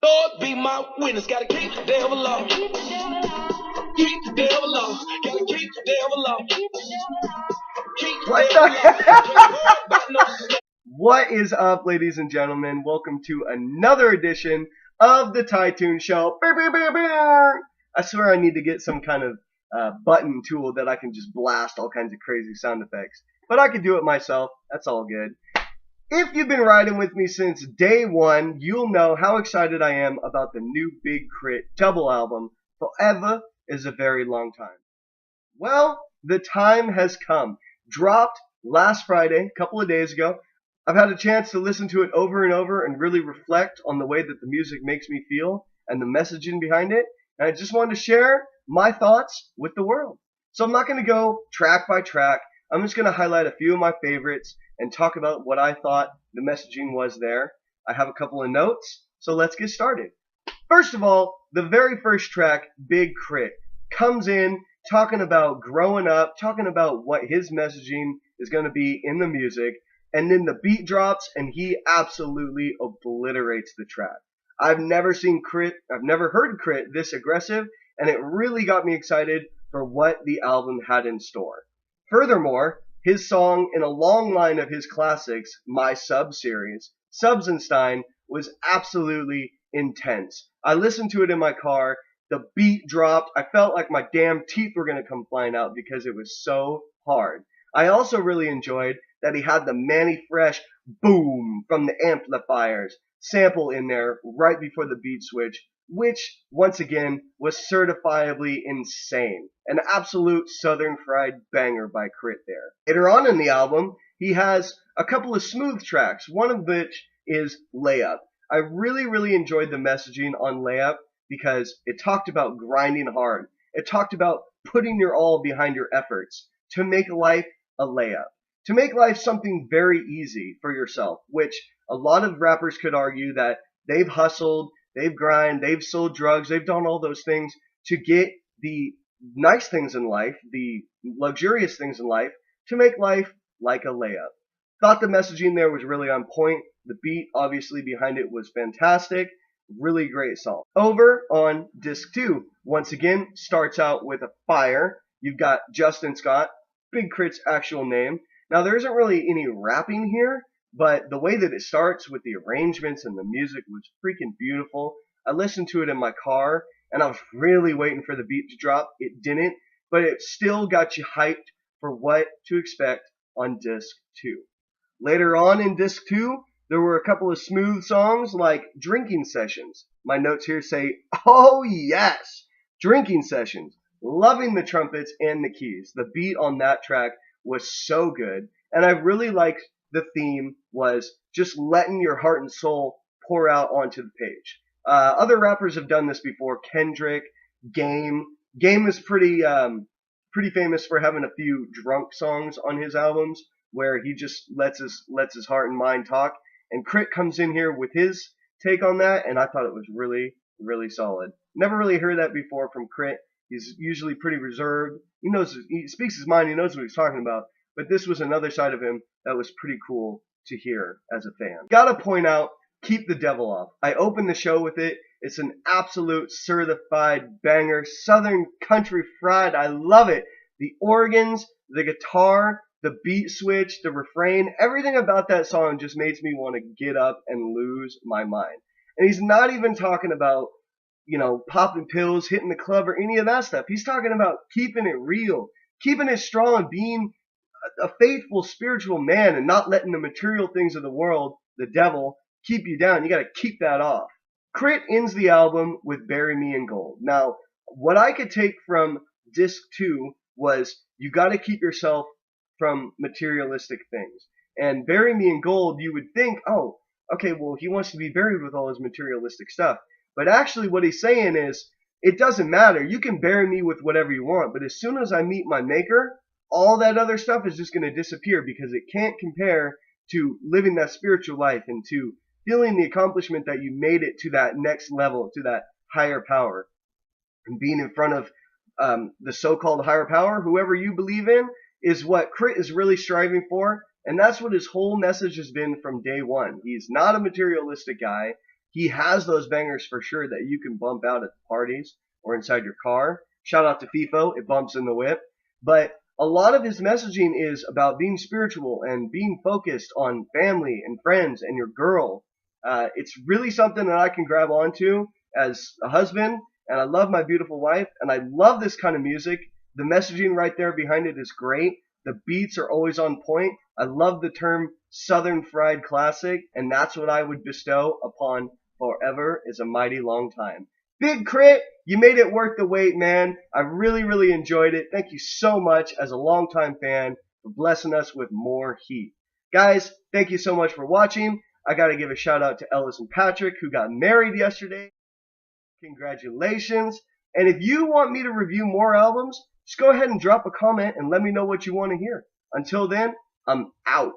Lord be my witness, gotta keep the devil off. Keep the devil off. Gotta keep the devil off. Keep the devil off. What is up, ladies and gentlemen? Welcome to another edition of the Tytoon Show. I swear I need to get some kind of button tool that I can just blast all kinds of crazy sound effects. But I can do it myself. That's all good. If you've been riding with me since day one, you'll know how excited I am about the new Big KRIT double album, Forever is a Very Long Time. Well, the time has come. Dropped last Friday, a couple of days ago. I've had a chance to listen to it over and over and really reflect on the way that the music makes me feel and the messaging behind it. And I just wanted to share my thoughts with the world. So I'm not going to go track by track. I'm just going to highlight a few of my favorites and talk about what I thought the messaging was there. I have a couple of notes, so let's get started. First of all, the very first track, Big KRIT, comes in talking about growing up, talking about what his messaging is going to be in the music, and then the beat drops and he absolutely obliterates the track. I've never heard KRIT this aggressive, and it really got me excited for what the album had in store. Furthermore, his song in a long line of his classics, My Sub-series, Subsenstein, was absolutely intense. I listened to it in my car, the beat dropped, I felt like my damn teeth were going to come flying out because it was so hard. I also really enjoyed that he had the Manny Fresh boom from the amplifiers sample in there right before the beat switch, which, once again, was certifiably insane. An absolute southern fried banger by KRIT there. Later on in the album, he has a couple of smooth tracks, one of which is Layup. I really enjoyed the messaging on Layup because it talked about grinding hard. It talked about putting your all behind your efforts to make life a layup. To make life something very easy for yourself, which a lot of rappers could argue that they've hustled, they've grinded, they've sold drugs, they've done all those things to get the nice things in life, the luxurious things in life, to make life like a layup. Thought the messaging there was really on point. The beat, obviously, behind it was fantastic. Really great song. Over on disc 2, once again, starts out with a fire. You've got Justin Scott, Big KRIT's actual name. Now, there isn't really any rapping here, but the way that it starts with the arrangements and the music was freaking beautiful. I listened to it in my car, and I was really waiting for the beat to drop. It didn't, but it still got you hyped for what to expect on disc 2. Later on in disc 2, there were a couple of smooth songs like Drinking Sessions. My notes here say, oh yes, Drinking Sessions. Loving the trumpets and the keys. The beat on that track was so good, and I really liked the theme was just letting your heart and soul pour out onto the page. Other rappers have done this before. Kendrick, Game. Game is pretty famous for having a few drunk songs on his albums where he just lets his heart and mind talk. And KRIT comes in here with his take on that, and I thought it was really solid. Never really heard that before from KRIT. He's usually pretty reserved. He speaks his mind. He knows what he's talking about. But this was another side of him that was pretty cool to hear as a fan. Gotta point out, Keep the Devil Off. I opened the show with it. It's an absolute certified banger. Southern country fried. I love it. The organs, the guitar, the beat switch, the refrain, everything about that song just makes me want to get up and lose my mind. And he's not even talking about, popping pills, hitting the club, or any of that stuff. He's talking about keeping it real, keeping it strong, being a faithful spiritual man and not letting the material things of the world, the devil, keep you down. You got to keep that off. KRIT ends the album with Bury Me in Gold. Now, what I could take from disc 2 was you got to keep yourself from materialistic things. And Bury Me in Gold, you would think, oh, okay, well, he wants to be buried with all his materialistic stuff. But actually what he's saying is, it doesn't matter. You can bury me with whatever you want, but as soon as I meet my maker, all that other stuff is just going to disappear because it can't compare to living that spiritual life and to feeling the accomplishment that you made it to that next level, to that higher power. And being in front of the so-called higher power, whoever you believe in, is what KRIT is really striving for. And that's what his whole message has been from day one. He's not a materialistic guy. he has those bangers for sure that you can bump out at parties or inside your car. Shout out to FIFO, it bumps in the whip. But a lot of his messaging is about being spiritual and being focused on family and friends and your girl. It's really something that I can grab onto as a husband, and I love my beautiful wife, and I love this kind of music. The messaging right there behind it is great. The beats are always on point. I love the term Southern Fried Classic, and that's what I would bestow upon Forever is a Mighty Long Time. Big KRIT, you made it worth the wait, man. I really, really enjoyed it. Thank you so much as a longtime fan for blessing us with more heat. Guys, thank you so much for watching. I got to give a shout out to Ellis and Patrick who got married yesterday. Congratulations. And if you want me to review more albums, just go ahead and drop a comment and let me know what you want to hear. Until then, I'm out.